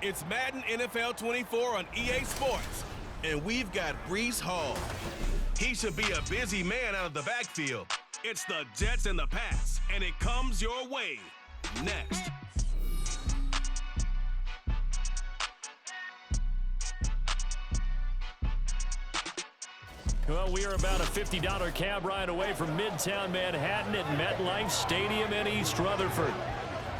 It's Madden NFL 24 on EA Sports, and we've got Breece Hall. He should be a busy man out of the backfield. It's the Jets and the Pats, and it comes your way next. Well, we are about a $50 cab ride away from Midtown Manhattan at MetLife Stadium in East Rutherford.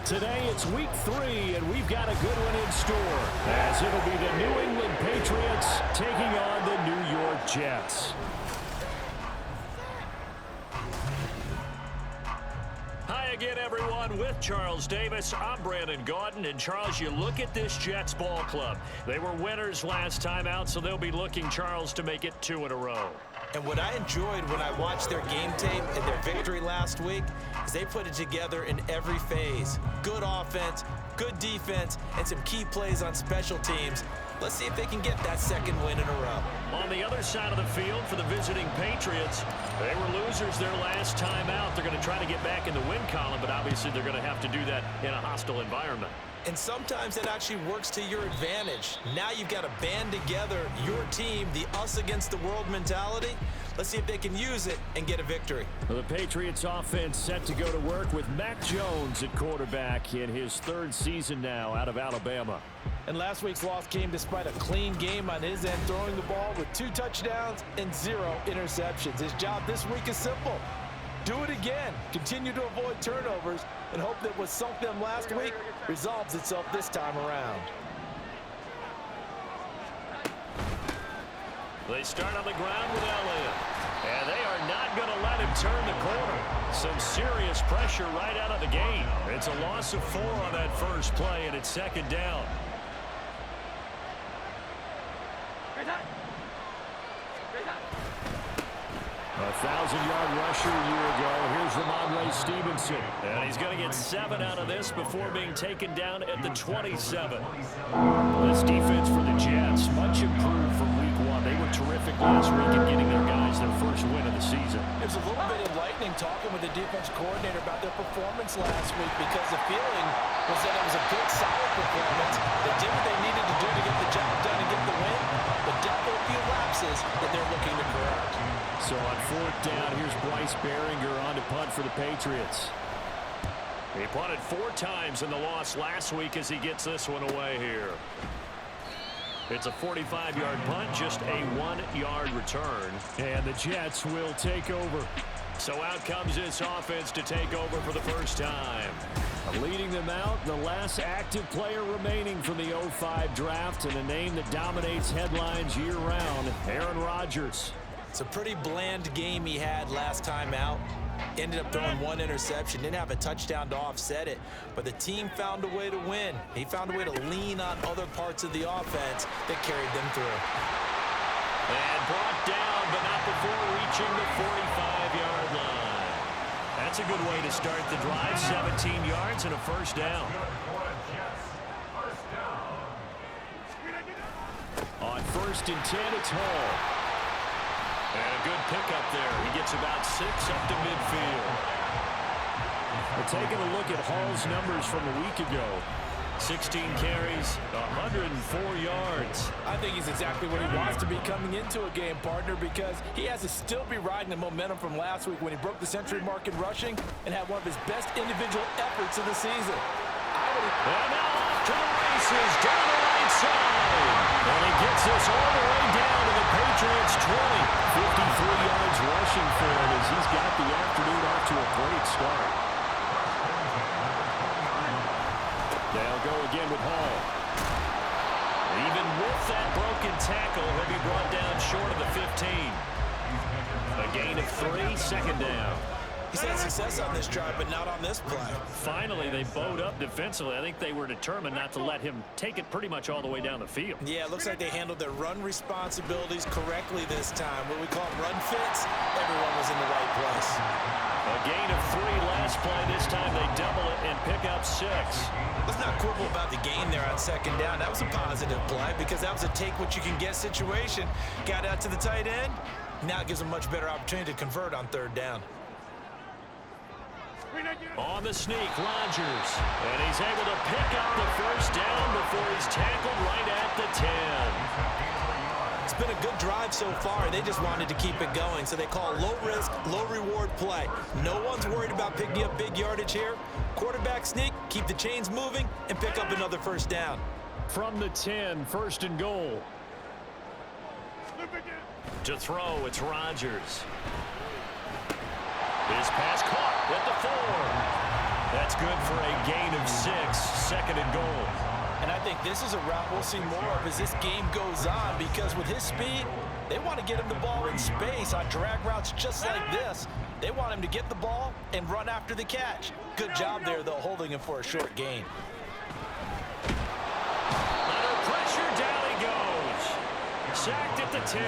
Today it's week 3, and we've got a good one in store, as it'll be the New England Patriots taking on the New York Jets. Hi again, everyone. With Charles Davis, I'm Brandon Gaudin. And Charles, you look at this Jets ball club. They were winners last time out, so they'll be looking, Charles, to make it 2 in a row. And what I enjoyed when I watched their game tape and their victory last week is they put it together in every phase. Good offense, good defense, and some key plays on special teams. Let's see if they can get that second win in a row. On the other side of the field for the visiting Patriots, they were losers their last time out. They're going to try to get back in the win column, but obviously they're going to have to do that in a hostile environment. And sometimes it actually works to your advantage. Now you've got to band together your team, the us against the world mentality. Let's see if they can use it and get a victory. Well, the Patriots offense set to go to work with Mac Jones at quarterback in his 3rd season now out of Alabama. And last week's loss came despite a clean game on his end, throwing the ball with 2 touchdowns and 0 interceptions. His job this week is simple. Do it again. Continue to avoid turnovers and hope that what sunk them last week resolves itself this time around. They start on the ground with Elliott. And they are not going to let him turn the corner. Some serious pressure right out of the gate. It's a loss of 4 on that first play, and it's 2nd down. A 1,000-yard rusher a year ago. Here's Ramondre Stevenson. And he's going to get 7 out of this before being taken down at the 27. This defense for the Jets, much improved from week 1. They were terrific last week in getting their guys their first win of the season. It was a little bit enlightening talking with the defense coordinator about their performance last week, because the feeling was that it was a good, solid performance. They did what they needed to do to get the job done and get the win, but definitely a few lapses that they're looking to correct. So on 4th down, here's Bryce Behringer on to punt for the Patriots. He punted 4 times in the loss last week as he gets this one away here. It's a 45-yard punt, just a 1-yard return. And the Jets will take over. So out comes this offense to take over for the first time. Leading them out, the last active player remaining from the 05 draft, and a name that dominates headlines year-round, Aaron Rodgers. It's a pretty bland game he had last time out. Ended up throwing 1 interception. Didn't have a touchdown to offset it. But the team found a way to win. He found a way to lean on other parts of the offense that carried them through. And brought down, but not before reaching the 45-yard line. That's a good way to start the drive. 17 yards and a first down. On 1st and 10, it's Hall. And a good pickup there. He gets about 6 up to midfield. We're taking a look at Hall's numbers from a week ago. 16 carries, 104 yards. I think he's exactly what he wants to be coming into a game, partner, because he has to still be riding the momentum from last week when he broke the century mark in rushing and had one of his best individual efforts of the season. And now off to the races, down the right side. And he gets us all the way down to the Patriots 20. 53 yards rushing for him as he's got the afternoon off to a great start. They'll go again with Hall. Even with that broken tackle, he'll be brought down short of the 15. A gain of 3, 2nd down. He's had success on this drive, but not on this play. Finally, they bowed up defensively. I think they were determined not to let him take it pretty much all the way down the field. Yeah, it looks like they handled their run responsibilities correctly this time. What we call run fits, everyone was in the right place. A gain of 3 last play. This time they double it and pick up 6. Let's not quibble about the gain there on 2nd down. That was a positive play because that was a take-what-you-can-get situation. Got out to the tight end. Now it gives them a much better opportunity to convert on 3rd down. On the sneak, Rodgers. And he's able to pick up the first down before he's tackled right at the 10. It's been a good drive so far. They just wanted to keep it going, so they call low-risk, low-reward play. No one's worried about picking up big yardage here. Quarterback sneak, keep the chains moving, and pick up another first down. From the 10, first and goal. To throw, it's Rodgers. His pass caught at the 4. That's good for a gain of 6, second and goal. And I think this is a route we'll see more of as this game goes on, because with his speed, they want to get him the ball in space on drag routes just like this. They want him to get the ball and run after the catch. Good job there, though, holding him for a short gain. Under pressure, down he goes. Sacked at the 10.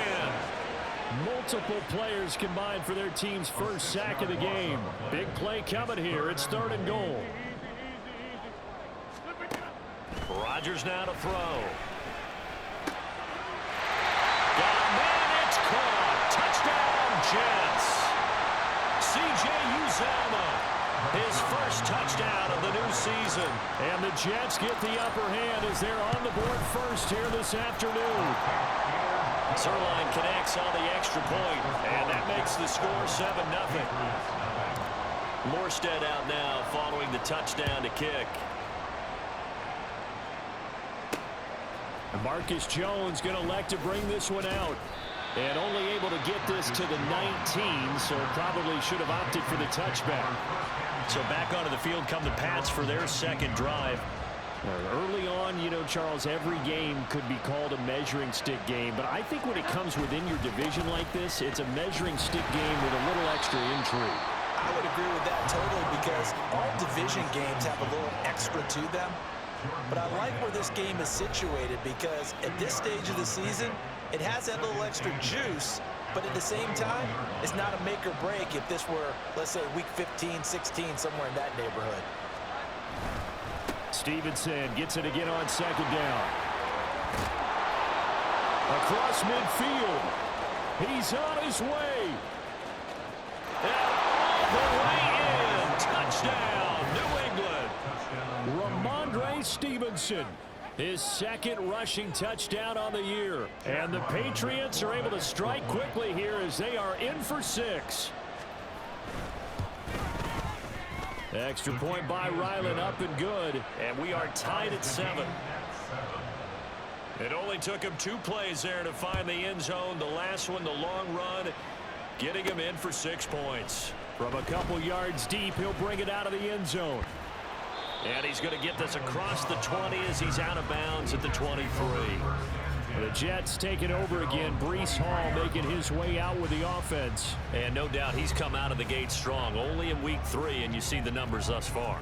Multiple players combined for their team's first sack of the game. Big play coming here. It's third and goal. Rodgers now to throw. Got a man, it's caught. Touchdown, Jets. C.J. Uzomah, his first touchdown of the new season. And the Jets get the upper hand as they're on the board first here this afternoon. Zerline connects on the extra point, and that makes the score 7-0. Morstead out now following the touchdown to kick. Marcus Jones going to elect to bring this one out. And only able to get this to the 19, so probably should have opted for the touchback. So back onto the field come the Pats for their second drive. Early on, you know, Charles, every game could be called a measuring stick game. But I think when it comes within your division like this, it's a measuring stick game with a little extra intrigue. I would agree with that totally, because all division games have a little extra to them. But I like where this game is situated, because at this stage of the season, it has that little extra juice, but at the same time, it's not a make or break if this were, let's say, week 15, 16, somewhere in that neighborhood. Stevenson gets it again on second down. Across midfield. He's on his way. And all the way in. Touchdown, New England. Ramondre Stevenson, his second rushing touchdown on the year. And the Patriots are able to strike quickly here as they are in for 6. Extra point by Ryland, up and good. And we are tied at 7. It only took him 2 plays there to find the end zone. The last one, the long run, getting him in for 6 points. From a couple yards deep, he'll bring it out of the end zone. And he's going to get this across the 20 as he's out of bounds at the 23. The Jets taking over again. Breece Hall making his way out with the offense. And no doubt he's come out of the gate strong. Only in week 3, and you see the numbers thus far.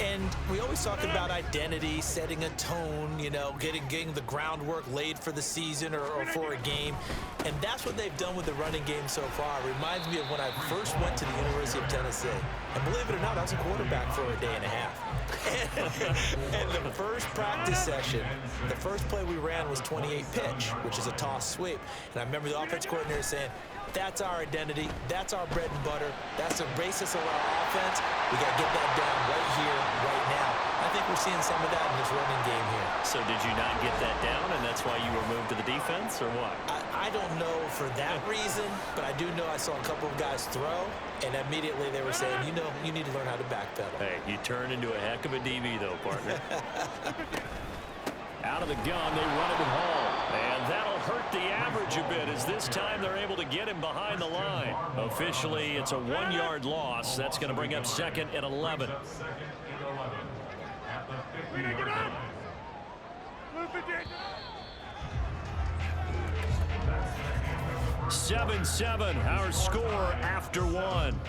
And we always talk about identity, setting a tone, you know, getting the groundwork laid for the season or for a game. And that's what they've done with the running game so far. It reminds me of when I first went to the University of Tennessee. And believe it or not, I was a quarterback for a day and a half. And the first practice session, the first play we ran was 28 pitch, which is a toss sweep. And I remember the offense coordinator saying, that's our identity. That's our bread and butter. That's the basis of our offense. We got to get that down right here, right now. I think we're seeing some of that in this running game here. So did you not get that down, and that's why you were moved to the defense, or what? I don't know for that reason, but I do know I saw a couple of guys throw, and immediately they were saying, you know, you need to learn how to backpedal. Hey, you turn into a heck of a DB, though, partner. Out of the gun, they run it with Hall. And that'll hurt the average a bit, as this time they're able to get him behind the line. Officially, it's a 1-yard loss. That's going to bring up 2nd and 11. 7-7, our score after 1.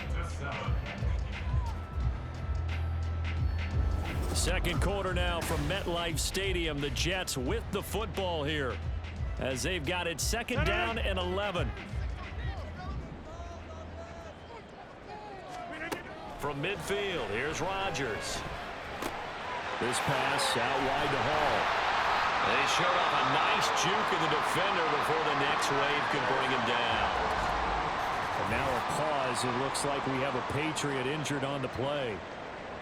Second quarter now from MetLife Stadium. The Jets with the football here as they've got it 2nd down and 11. From midfield, here's Rodgers. This pass out wide to Hall. They showed off a nice juke of the defender before the next wave could bring him down. And now a pause. It looks like we have a Patriot injured on the play.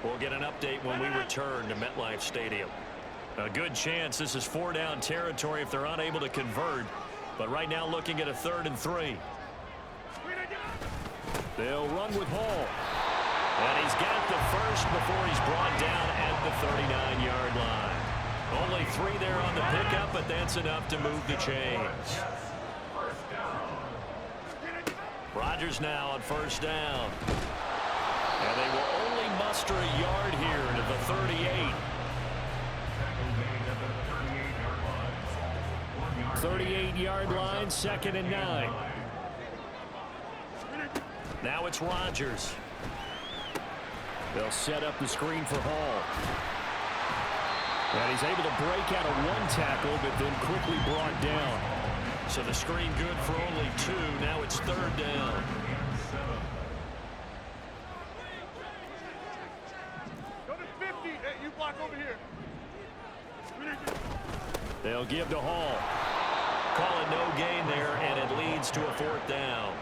We'll get an update when we return to MetLife Stadium. A good chance this is 4-down territory if they're unable to convert. But right now looking at a 3rd and 3. They'll run with Hall. And he's got the first before he's brought down at the 39-yard line. Only 3 there on the pickup, but that's enough to move the chains. Rodgers now on 1st down. And they will only muster a yard here to the 38. 38-yard line, 2nd and 9. Now it's Rodgers. They'll set up the screen for Hall. And he's able to break out of 1 tackle, but then quickly brought down. So the screen good for only 2. Now it's 3rd down. Go to 50. Hey, you block over here. They'll give to Hall. Call it no gain there, and it leads to a 4th down.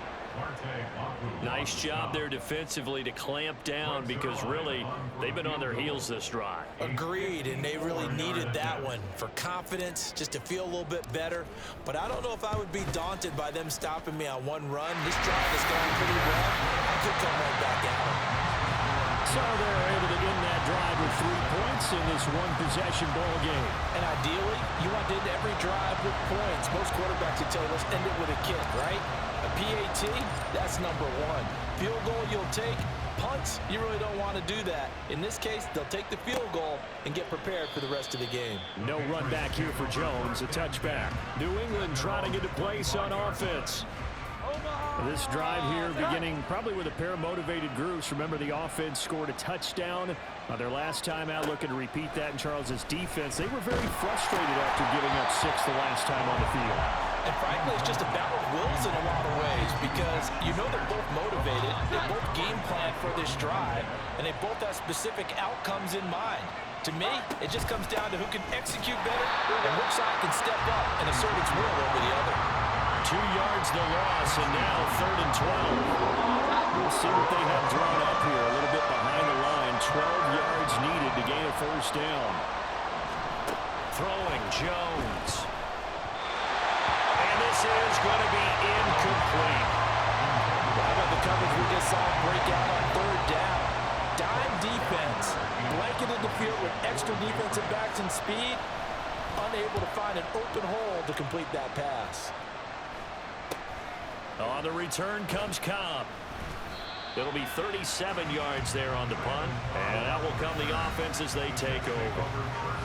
Nice job there defensively to clamp down because really they've been on their heels this drive. Agreed, and they really needed that one for confidence, just to feel a little bit better. But I don't know if I would be daunted by them stopping me on 1 run. This drive is going pretty well. I could come right back at them. So they're able to end that drive with 3 points in this 1-possession ball game. And ideally, you want to end every drive with points. Most quarterbacks would tell you, let's end it with a kick, right? A PAT, that's number 1. Field goal you'll take. Punts, you really don't want to do that. In this case, they'll take the field goal and get prepared for the rest of the game. No run back here for Jones, a touchback. New England trying to get a place on offense. This drive here beginning probably with a pair of motivated groups. Remember, the offense scored a touchdown their last time out, looking to repeat that in Charles's defense. They were very frustrated after giving up 6 the last time on the field. And frankly, it's just a battle of wills in a lot of ways because you know they're both motivated, they both game plan for this drive, and they both have specific outcomes in mind. To me, it just comes down to who can execute better and which side can step up and assert its will over the other. 2 yards the loss, and now 3rd and 12. We'll see what they have drawn up here. A little bit behind the line. 12 yards needed to gain a 1st down. Throwing Jones. And this is going to be incomplete. How about the coverage we just saw break out on 3rd down? Dime defense. Blanketed the field with extra defensive backs and speed. Unable to find an open hole to complete that pass. On the return comes Cobb. It'll be 37 yards there on the punt, and that will come the offense as they take over.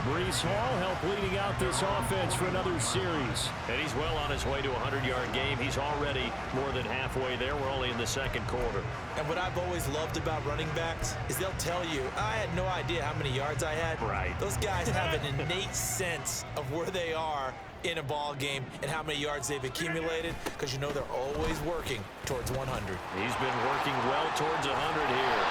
Brees Hall helped leading out this offense for another series. And he's well on his way to a 100-yard game. He's already more than halfway there. We're only in the 2nd quarter. And what I've always loved about running backs is they'll tell you, I had no idea how many yards I had. Right. Those guys have an innate sense of where they are in a ball game and how many yards they've accumulated because you know they're always working towards 100. He's been working well towards 100 here.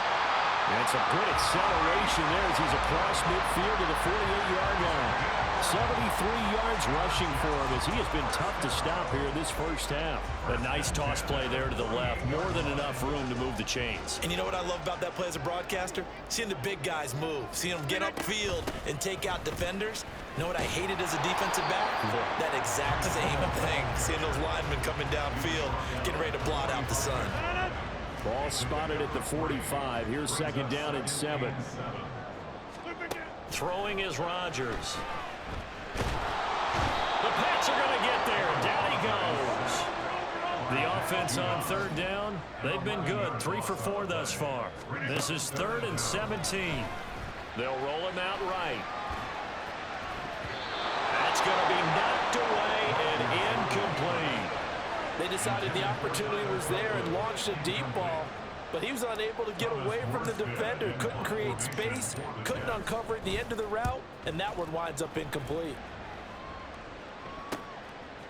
And some good acceleration there as he's across midfield to the 48-yard line. 73 yards rushing for him as he has been tough to stop here this 1st half. A nice toss play there to the left. More than enough room to move the chains. And you know what I love about that play as a broadcaster? Seeing the big guys move. Seeing them get upfield and take out defenders. You know what I hated as a defensive back? That exact same thing. Seeing those linemen coming downfield, getting ready to blot out the sun. Ball spotted at the 45. Here's 2nd down and 7. Throwing is Rodgers. The Pats are going to get there. Down he goes. The offense on 3rd down, they've been good. 3 for 4 thus far. This is 3rd and 17. They'll roll him out right. That's going to be knocked away and incomplete. They decided the opportunity was there and launched a deep ball, but he was unable to get away from the defender. Couldn't create space, couldn't uncover at the end of the route, and that one winds up incomplete.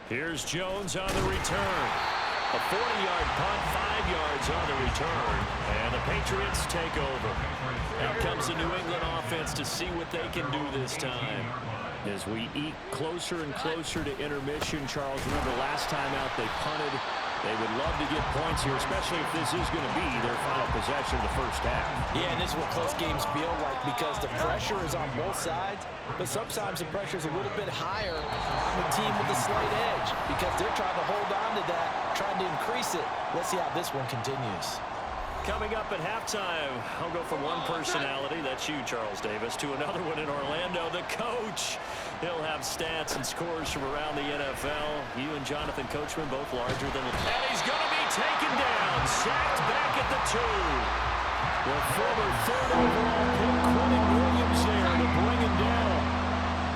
Here's Jones on the return. A 40-yard punt, 5 yards on the return, and the Patriots take over. Now comes the New England offense to see what they can do this time. As we eke closer and closer to intermission, Charles, remember last time out they punted They would love to get points here, especially if this is going to be their final possession of the first half. Yeah, and this is what close games feel like because the pressure is on both sides, but sometimes the pressure is a little bit higher on the team with the slight edge because they're trying to hold on to that, trying to increase it. Let's see how this one continues. Coming up at halftime, I'll go from one personality, that's you, Charles Davis, to another one in Orlando, the coach. He'll have stats and scores from around the NFL. You and Jonathan Coachman both larger than... And he's going to be taken down, sacked back at the 2. The former third overall pick, Quentin Williams there to bring him down.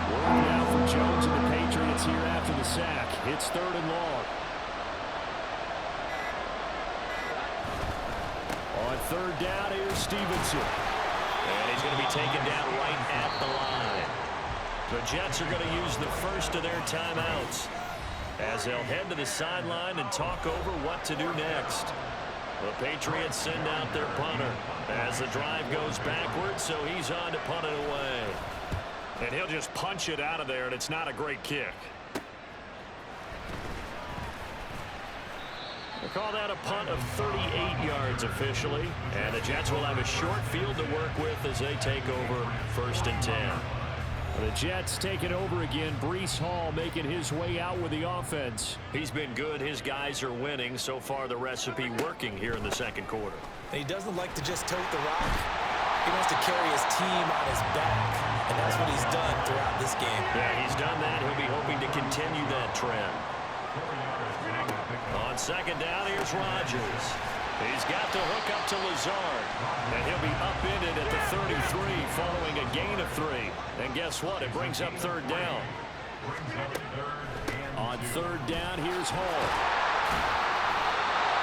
Work now for Jones and the Patriots here after the sack. It's 3rd and long. On 3rd down, here's Stevenson. And he's going to be taken down right at the line. The Jets are going to use the first of their timeouts as they'll head to the sideline and talk over what to do next. The Patriots send out their punter as the drive goes backwards, so he's on to punt it away. And he'll just punch it out of there, and it's not a great kick. They call that a punt of 38 yards officially, and the Jets will have a short field to work with as they take over 1st and 10. The Jets taking over again. Breece Hall making his way out with the offense. He's been good. His guys are winning. So far, the recipe working here in the 2nd quarter. And he doesn't like to just tote the rock. He wants to carry his team on his back, and that's what he's done throughout this game. Yeah, he's done that. He'll be hoping to continue that trend. On 2nd down, here's Rodgers. He's got to hook up to Lazard, and he'll be upended at the 33 following a gain of 3. And guess what? It brings up 3rd down. On 3rd down, here's Hall.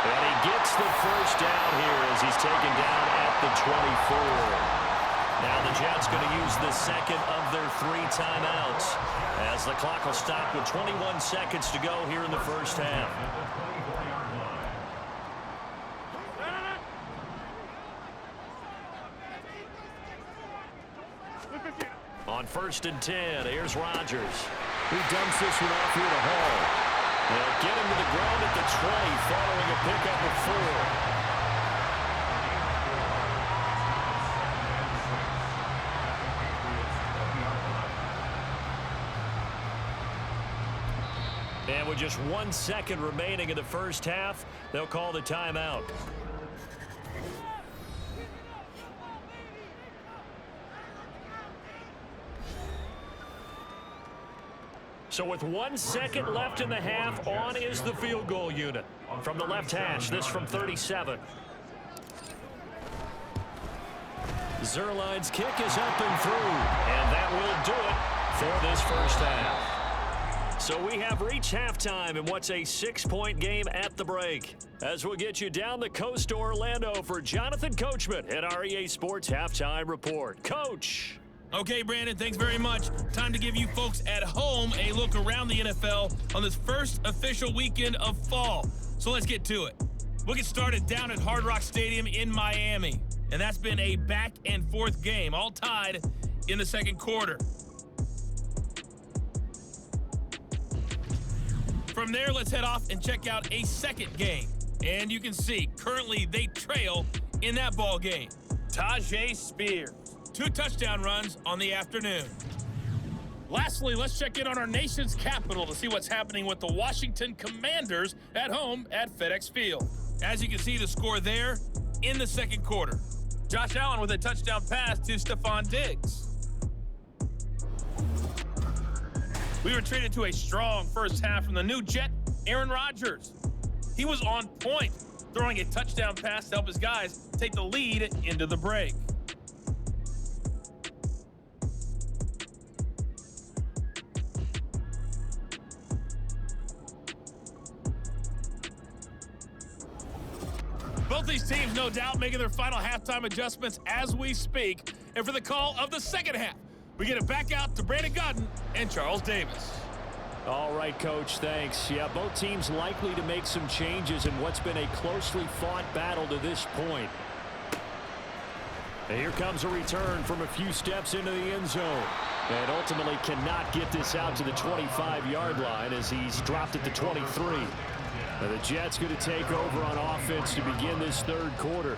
And he gets the first down here as he's taken down at the 24. Now the Jets going to use the 2nd of their 3 timeouts as the clock will stop with 21 seconds to go here in the first half. On 1st and 10, here's Rodgers. He dumps this one off here to Hall. They'll get him to the ground at the 20 following a pickup of 4. And with just 1 second remaining in the first half, they'll call the timeout. So with 1 second left in the half, on is the field goal unit. From the left hash, this from 37. Zerline's kick is up and through, and that will do it for this first half. So we have reached halftime in what's a 6-point game at the break. As we'll get you down the coast to Orlando for Jonathan Coachman at our EA Sports Halftime Report. Coach! Okay, Brandon, thanks very much. Time to give you folks at home a look around the NFL on this first official weekend of fall. So let's get to it. We'll get started down at Hard Rock Stadium in Miami. And that's been a back-and-forth game, all tied in the 2nd quarter. From there, let's head off and check out a 2nd game. And you can see, currently they trail in that ball game. Tajay Spears. 2 touchdown runs on the afternoon. Lastly, let's check in on our nation's capital to see what's happening with the Washington Commanders at home at FedEx Field. As you can see, the score there in the 2nd quarter. Josh Allen with a touchdown pass to Stephon Diggs. We were treated to a strong first half from the new Jet, Aaron Rodgers. He was on point, throwing a touchdown pass to help his guys take the lead into the break. Both these teams, no doubt, making their final halftime adjustments as we speak. And for the call of the 2nd half, we get it back out to Brandon Godden and Charles Davis. All right, Coach, thanks. Yeah, both teams likely to make some changes in what's been a closely fought battle to this point. And here comes a return from a few steps into the end zone. And ultimately cannot get this out to the 25-yard line as he's dropped at the 23. Now the Jets going to take over on offense to begin this third quarter.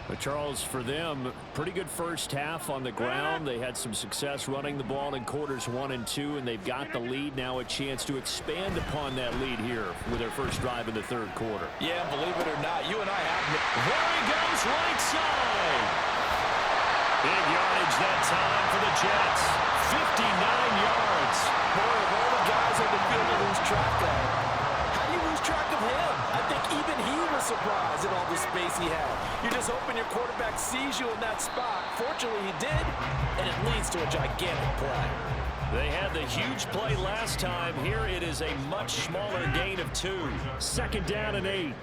But Charles, for them, pretty good first half on the ground. They had some success running the ball in quarters 1 and 2, and they've got the lead. Now a chance to expand upon that lead here with their first drive in the third quarter. Yeah, believe it or not, you and I have... There he goes, right side. Big yardage that time for the Jets. 59 yards. Boy, of all the guys on the field to lose track of, how do you lose track of him? I think even he was surprised at all the space he had. You're just hoping your quarterback sees you in that spot. Fortunately, he did, and it leads to a gigantic play. They had the huge play last time. Here it is a much smaller gain of 2. Second down and 8.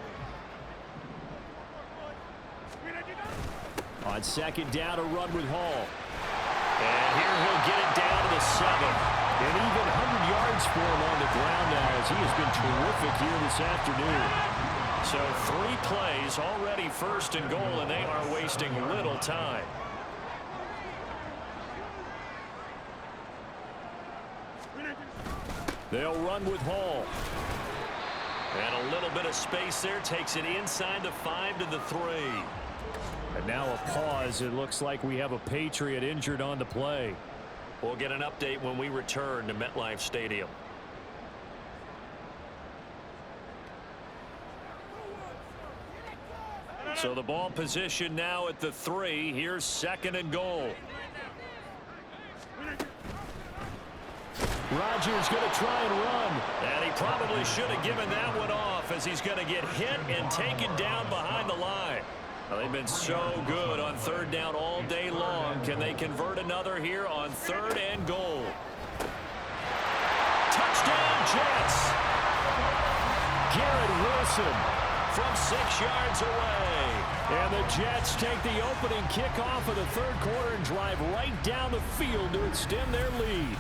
On second down, a run with Hall. And here he'll get it down to the 7. And even 100 yards for him on the ground now as he has been terrific here this afternoon. So 3 plays already first and goal, and they are wasting little time. They'll run with Hall. And a little bit of space there takes it inside the 5 to the 3. And now a pause. It looks like we have a Patriot injured on the play. We'll get an update when we return to MetLife Stadium. So the ball position now at the 3. Here's second and goal. Rodgers going to try and run. And he probably should have given that one off as he's going to get hit and taken down behind the line. Well, they've been so good on third down all day long. Can they convert another here on third and goal? Touchdown, Jets! Garrett Wilson from 6 yards away. And the Jets take the opening kickoff of the third quarter and drive right down the field to extend their lead.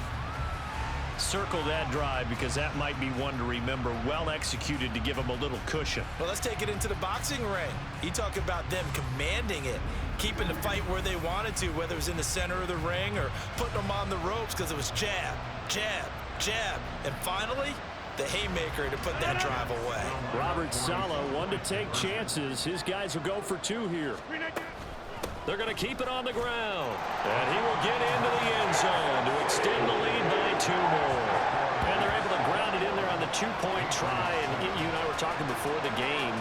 Circle that drive because that might be one to remember. Well executed to give them a little cushion. Well, let's take it into the boxing ring. You talk about them commanding it, keeping the fight where they wanted to, whether it was in the center of the ring or putting them on the ropes because it was jab, jab, jab. And finally, the haymaker to put that drive away. Robert Saleh, one to take chances. His guys will go for 2 here. They're going to keep it on the ground. And he will get into the end zone to extend the lead by 2 more. And they're able to ground it in there on the 2-point try. And you and I were talking before the game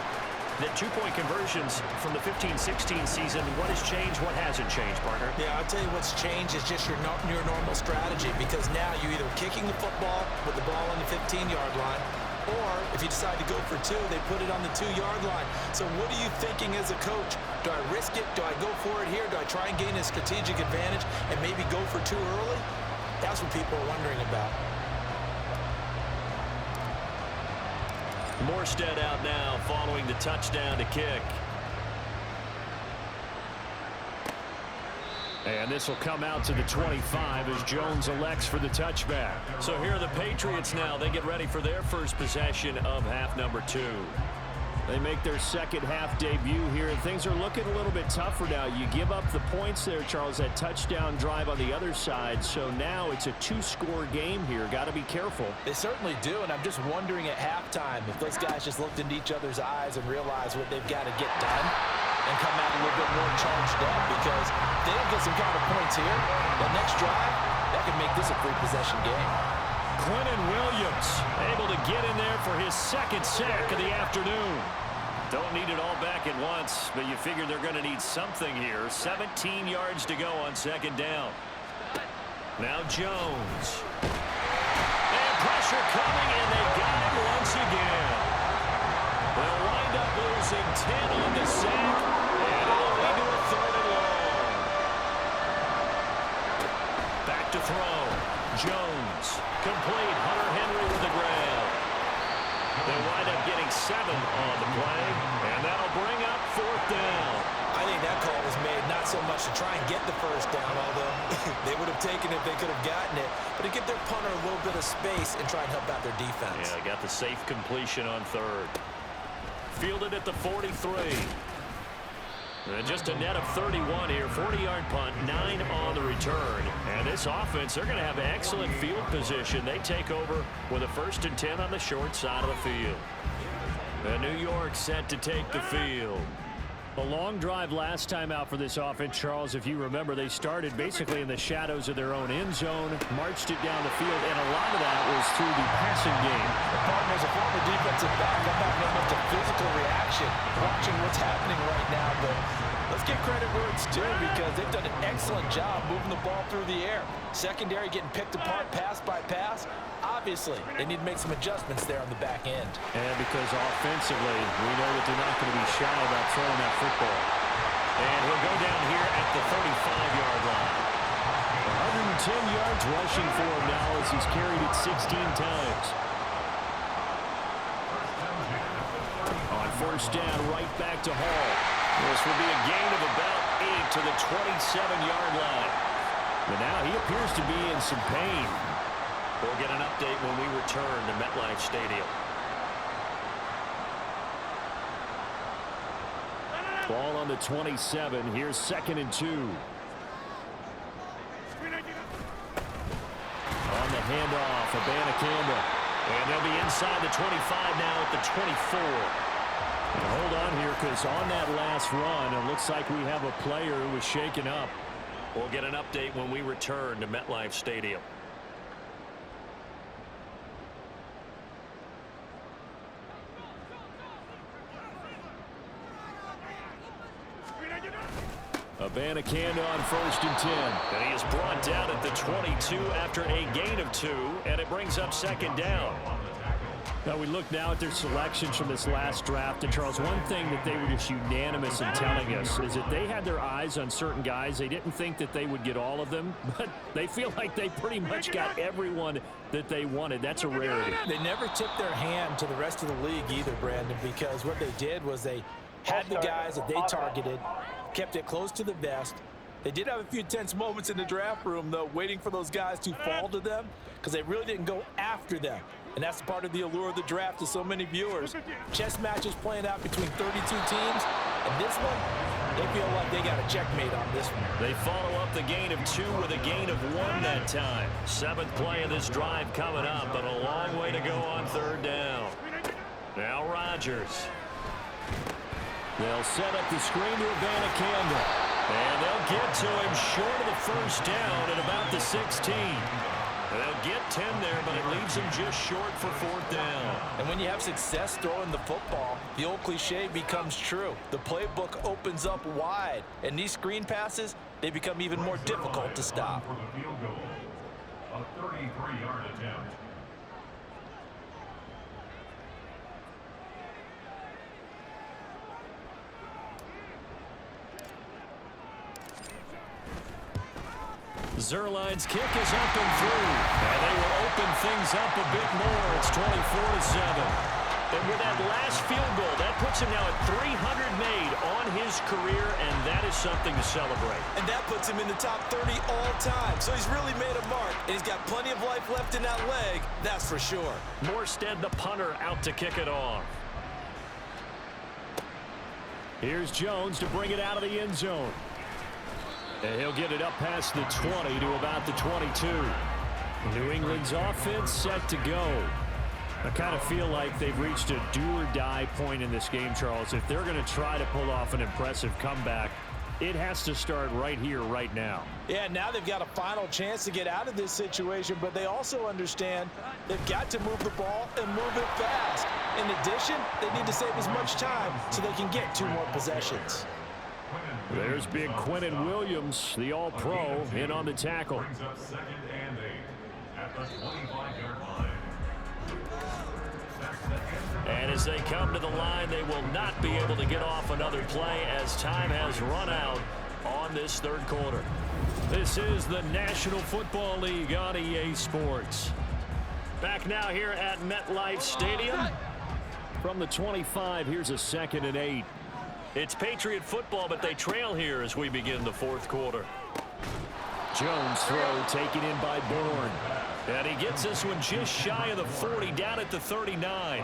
that 2-point conversions from the 15-16 season, what has changed, what hasn't changed, partner? Yeah, I'll tell you what's changed is just your normal strategy, because now you're either kicking the football with the ball on the 15-yard line, or if you decide to go for 2, they put it on the 2-yard line. So what are you thinking as a coach? Do I risk it? Do I go for it here? Do I try and gain a strategic advantage and maybe go for 2 early? That's what people are wondering about. Morstead out now following the touchdown to kick. And this will come out to the 25 as Jones elects for the touchback. So here are the Patriots now. They get ready for their first possession of half number 2. They make their second half debut here, and things are looking a little bit tougher now. You give up the points there, Charles, that touchdown drive on the other side. So now it's a 2-score game here. Got to be careful. They certainly do, and I'm just wondering at halftime if those guys just looked into each other's eyes and realized what they've got to get done and come out a little bit more charged up, because if they don't get some kind of points here, the next drive, that could make this a 3-possession game. Quentin Williams able to get in there for his second sack of the afternoon. Don't need it all back at once, but you figure they're going to need something here. 17 yards to go on second down. Now Jones. And pressure coming, and they got him once again. They'll wind up losing 10 on the sack, and it'll lead to a 3rd and long. Back to throw. Jones. Complete. Hunter Henry with the grab. They'll wind up getting 7 on the play, and that'll bring up 4th down. I think that call was made not so much to try and get the first down, although they would have taken it if they could have gotten it, but to give their punter a little bit of space and try and help out their defense. Yeah, got the safe completion on 3rd. Fielded at the 43. And just a net of 31 here. 40-yard punt, 9 on the return. And this offense, they're going to have excellent field position. They take over with a 1st and 10 on the short side of the field. And New York set to take the field. A long drive last time out for this offense, Charles. If you remember, they started basically in the shadows of their own end zone, marched it down the field, and a lot of that was through the passing game. As a former defensive back, I'm not very much a physical reaction watching what's happening right now, but let's give credit where it's due because they've done an excellent job moving the ball through the air. Secondary getting picked apart pass by pass. Obviously, they need to make some adjustments there on the back end. And because offensively, we know that they're not going to be shy about throwing that football. And he'll go down here at the 35-yard line. 110 yards rushing for him now as he's carried it 16 times. On first down, right back to Hall. This will be a gain of about 8 to the 27-yard line. But now he appears to be in some pain. We'll get an update when we return to MetLife Stadium. Ball on the 27. Here's 2nd and 2. On the handoff, Abanikanda. And they'll be inside the 25 now at the 24. And hold on here because on that last run, it looks like we have a player who was shaken up. We'll get an update when we return to MetLife Stadium. Abanikanda on 1st and 10. And he is brought down at the 22 after a gain of 2, and it brings up 2nd down. Now we look now at their selections from this last draft, and Charles, one thing that they were just unanimous in telling us is that they had their eyes on certain guys. They didn't think that they would get all of them, but they feel like they pretty much got everyone that they wanted. That's a rarity. They never tipped their hand to the rest of the league either, Brandon, because what they did was they had the guys that they targeted, kept it close to the vest. They did have a few tense moments in the draft room, though, waiting for those guys to fall to them because they really didn't go after them. And that's part of the allure of the draft to so many viewers. Chess matches playing out between 32 teams, and this one, they feel like they got a checkmate on this one. They follow up the gain of 2 with a gain of 1 that time. 7th play of this drive coming up, but a long way to go on 3rd down. Now Rodgers. They'll set up the screen to Abanikanda. And they'll get to him short of the 1st down at about the 16. They'll get 10 there, but it leaves him just short for 4th down. And when you have success throwing the football, the old cliche becomes true. The playbook opens up wide, and these screen passes, they become even more difficult to stop. For the field goal, a 33-yard attempt. Zerline's kick is up and through. And they will open things up a bit more. It's 24-7. And with that last field goal, that puts him now at 300 made on his career, and that is something to celebrate. And that puts him in the top 30 all time. So he's really made a mark, and he's got plenty of life left in that leg, that's for sure. Morstead, the punter, out to kick it off. Here's Jones to bring it out of the end zone. And he'll get it up past the 20 to about the 22. New England's offense set to go. I kind of feel like they've reached a do-or-die point in this game, Charles. If they're going to try to pull off an impressive comeback, it has to start right here, right now. Yeah, now they've got a final chance to get out of this situation, but they also understand they've got to move the ball and move it fast. In addition, they need to save as much time so they can get 2 more possessions. There's big Quinnen Williams, the All-Pro, in on the tackle. Brings up 2nd and 8 at the 25-yard line. And as they come to the line, they will not be able to get off another play as time has run out on this 3rd quarter. This is the National Football League on EA Sports. Back now here at MetLife Stadium. From the 25, here's a 2nd and 8. It's Patriot football, but they trail here as we begin the 4th quarter. Jones throw taken in by Bourne. And he gets this one just shy of the 40, down at the 39.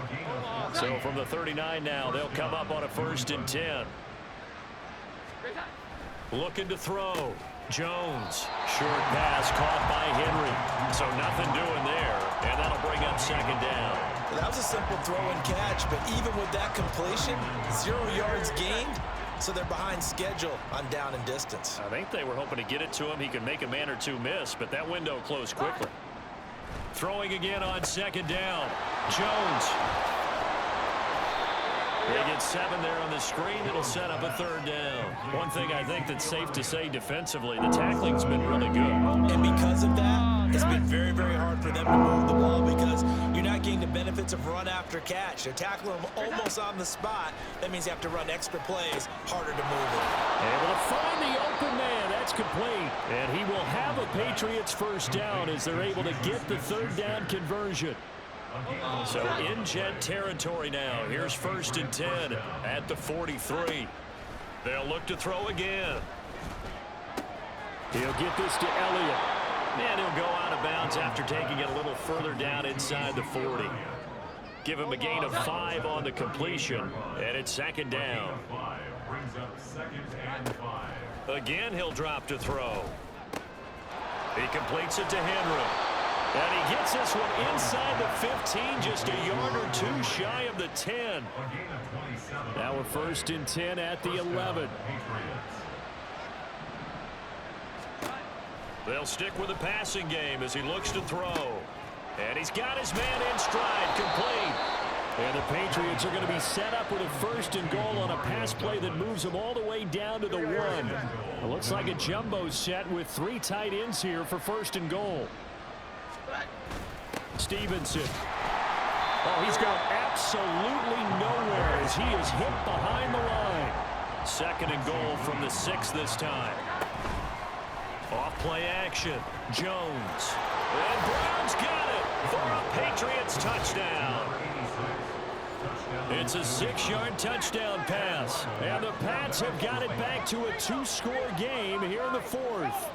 So from the 39 now, they'll come up on a 1st and 10. Looking to throw. Jones. Short pass caught by Henry. So nothing doing there. And that'll bring up 2nd down. That was a simple throw and catch, but even with that completion, 0 yards gained, so they're behind schedule on down and distance. I think they were hoping to get it to him. He could make a man or two miss, but that window closed quickly. Throwing again on second down. Jones. They get 7 there on the screen. It'll set up a third down. One thing I think that's safe to say defensively, the tackling's been really good. And because of that, it's been very, very hard for them to move the ball because you're not getting the benefits of run after catch. They're tackling them almost on the spot. That means you have to run extra plays, harder to move it. Able to find the open man. That's complete. And he will have a Patriots first down as they're able to get the third down conversion. So in Jet territory now. Here's 1st and 10 at the 43. They'll look to throw again. He'll get this to Elliott. And he'll go out of bounds after taking it a little further down inside the 40. Give him a gain of 5 on the completion. And it's 2nd down. Brings up 2nd and 5. Again, he'll drop to throw. He completes it to Henry. And he gets this one inside the 15, just a yard or 2 shy of the 10. Now we're 1st and 10 at the 11. They'll stick with the passing game as he looks to throw. And he's got his man in stride, complete. And the Patriots are going to be set up with a 1st and goal on a pass play that moves them all the way down to the 1. It looks like a jumbo set with 3 tight ends here for 1st and goal. Stevenson. Oh, he's gone absolutely nowhere as he is hit behind the line. 2nd and goal from the 6 this time. Off play action. Jones. And Brown's got it for a Patriots touchdown. It's a 6-yard touchdown pass. And the Pats have got it back to a 2-score game here in the 4th.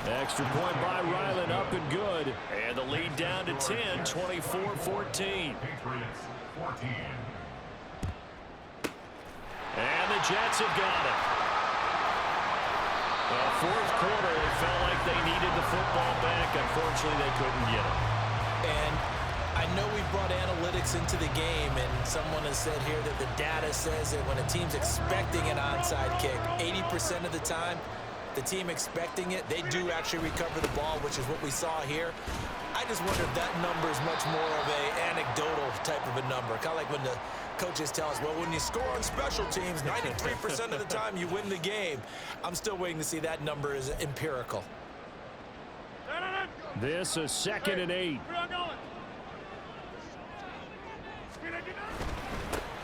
Extra point by Ryland, up and good. And the lead down to 10, 24-14. And the Jets have got it. Well, 4th quarter, it felt like they needed the football back. Unfortunately, they couldn't get it. And I know we brought analytics into the game, and someone has said here that the data says that when a team's expecting an onside kick, 80% of the time, the team expecting it, they do actually recover the ball, which is what we saw here. I just wonder if that number is much more of an anecdotal type of a number. Kind of like when the coaches tell us, well, when you score on special teams, 93% of the time you win the game. I'm still waiting to see that number is empirical. This is 2nd and 8.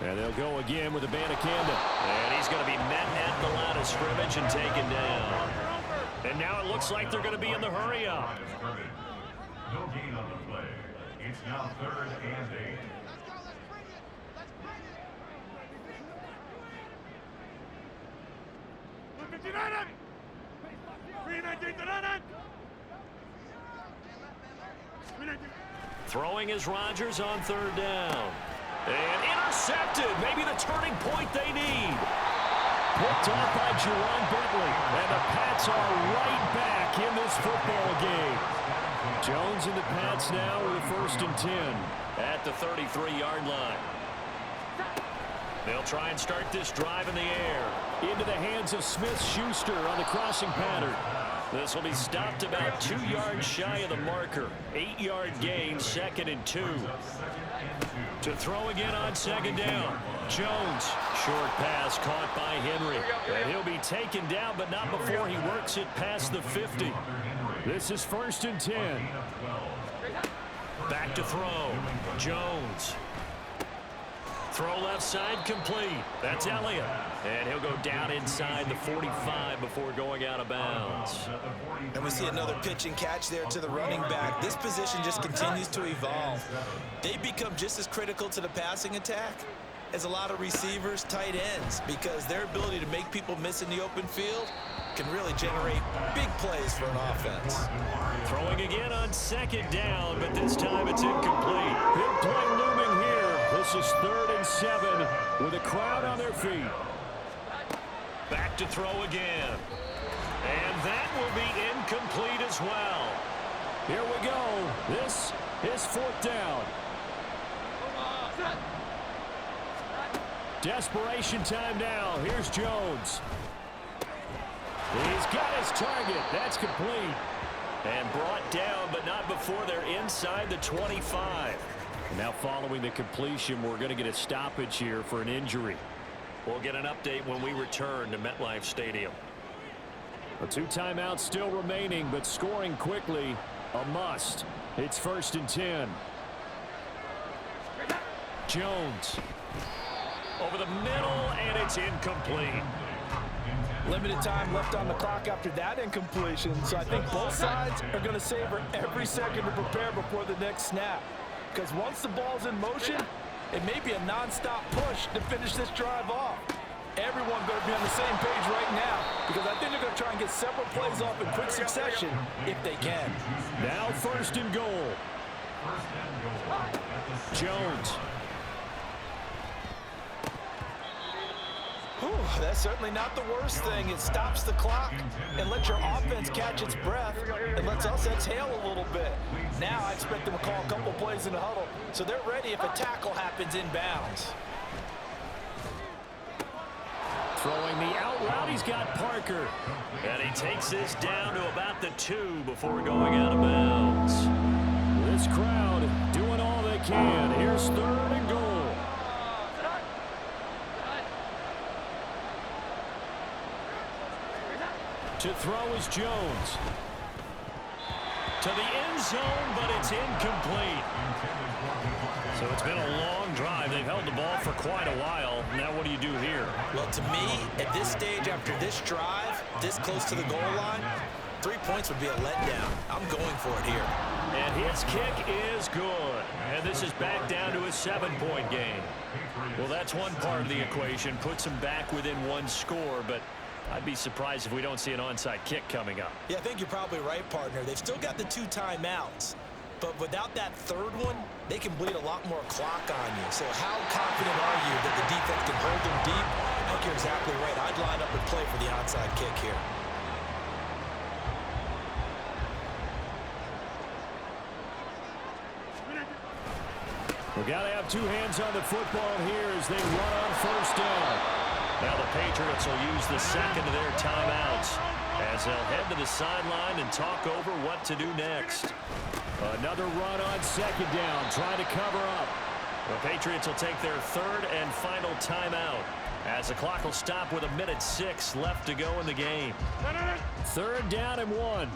And they'll go again with Abanikanda. And he's going to be met at the line of scrimmage and taken down. And now it looks like they're going to be in the hurry-up. No gain on the play. It's now 3rd and 8. Throwing is Rodgers on 3rd down. And intercepted. Maybe the turning point they need. Picked off by Jerron Bentley. And the Pats are right back in this football game. Jones and the Pats now with a 1st and 10 at the 33-yard line. They'll try and start this drive in the air. Into the hands of Smith-Schuster on the crossing pattern. This will be stopped about 2 yards shy of the marker. 8-yard gain, 2nd and 2. To throw again on 2nd down. Jones, short pass caught by Henry. And he'll be taken down, but not before he works it past the 50. This is 1st and 10. Back to throw. Jones. Throw left side complete. That's Elliott. And he'll go down inside the 45 before going out of bounds. And we see another pitch and catch there to the running back. This position just continues to evolve. They become just as critical to the passing attack as a lot of receivers, tight ends, because their ability to make people miss in the open field can really generate big plays for an offense. Throwing again on 2nd down, but this time it's incomplete. Big play looming here. This is 3rd and 7 with a crowd on their feet. Back to throw again. And that will be incomplete as well. Here we go. This is fourth down. Desperation time now. Here's Jones. He's got his target. That's complete. And brought down, but not before they're inside the 25. Now following the completion, we're going to get a stoppage here for an injury. We'll get an update when we return to MetLife Stadium. A 2 timeouts still remaining, but scoring quickly, a must. It's 1st and 10. Jones. Over the middle, and it's incomplete. Limited time left on the clock after that incompletion, so I think both sides are going to savor every second to prepare before the next snap. Because once the ball's in motion, it may be a non-stop push to finish this drive off. Everyone better be on the same page right now, because I think they're going to try and get several plays off in quick succession if they can. Now 1st and goal. Jones. Whew, that's certainly not the worst thing. It stops the clock and lets your offense catch its breath and lets us exhale a little bit. Now I expect them to call a couple plays in the huddle so they're ready if a tackle happens inbounds. Throwing the out route, he's got Parker. And he takes this down to about the 2 before going out of bounds. This crowd doing all they can. Here's 3rd and goal. To throw is Jones. To the end zone, but it's incomplete. So it's been a long drive. They've held the ball for quite a while. Now what do you do here? Well, to me, at this stage after this drive, this close to the goal line, 3 points would be a letdown. I'm going for it here. And his kick is good. And this is back down to a 7-point game. Well, that's one part of the equation. Puts him back within 1 score, but I'd be surprised if we don't see an onside kick coming up. Yeah, I think you're probably right, partner. They've still got the 2 timeouts. But without that 3rd one, they can bleed a lot more clock on you. So how confident are you that the defense can hold them deep? I think you're exactly right. I'd line up and play for the onside kick here. We've got to have 2 hands on the football here as they run on 1st down. Now the Patriots will use the 2nd of their timeouts as they'll head to the sideline and talk over what to do next. Another run on 2nd down, trying to cover up. The Patriots will take their 3rd and final timeout as the clock will stop with 1:06 left to go in the game. 3rd down and 1.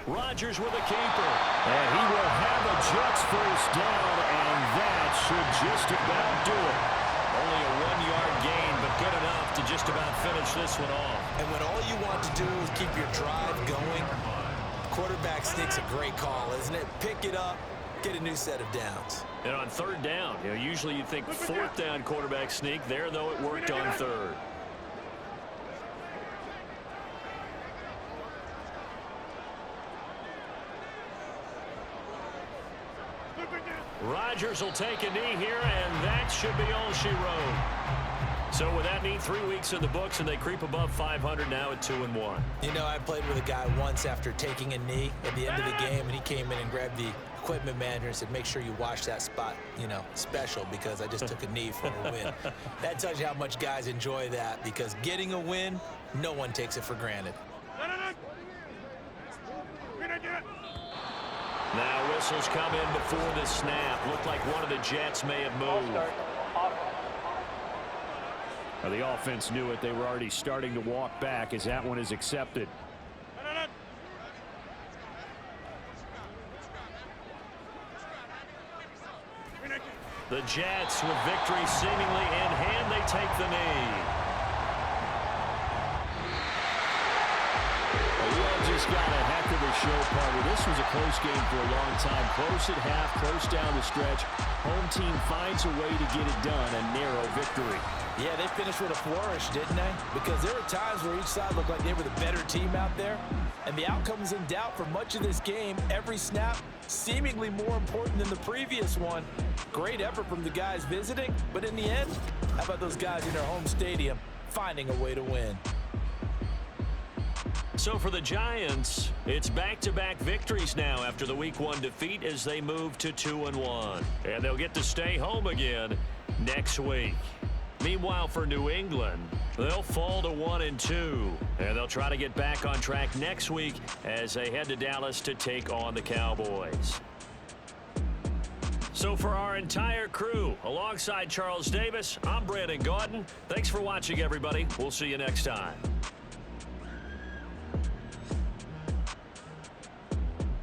Rodgers with a keeper. And he will have a Jets 1st down, and that should just about do it. Only a 1-yard gain, but good enough to just about finish this one off. And when all you want to do is keep your drive going, quarterback sneak's a great call, isn't it? Pick it up, get a new set of downs. And on 3rd down, usually you'd think 4th down quarterback sneak. There, though, it worked on 3rd. Rodgers will take a knee here, and that should be all she wrote. So with that knee, 3 weeks in the books, and they creep above 500 now at 2-1. You know, I played with a guy once after taking a knee at the end of the game, and he came in and grabbed the equipment manager and said, make sure you wash that spot, special, because I just took a knee for a win. That tells you how much guys enjoy that, because getting a win, no one takes it for granted. Now whistles come in before the snap. Looked like one of the Jets may have moved. Well, the offense knew it. They were already starting to walk back as that one is accepted. The Jets, with victory seemingly in hand, they take the knee. We all just got a heck of a show, partner. This was a close game for a long time. Close at half, close down the stretch. Home team finds a way to get it done, a narrow victory. Yeah, they finished with a flourish, didn't they? Because there were times where each side looked like they were the better team out there. And the outcome was in doubt for much of this game. Every snap seemingly more important than the previous one. Great effort from the guys visiting. But in the end, how about those guys in their home stadium finding a way to win? So for the Giants, it's back-to-back victories now after the Week 1 defeat as they move to 2-1. And they'll get to stay home again next week. Meanwhile, for New England, they'll fall to 1-2. And they'll try to get back on track next week as they head to Dallas to take on the Cowboys. So for our entire crew, alongside Charles Davis, I'm Brandon Gaudin. Thanks for watching, everybody. We'll see you next time.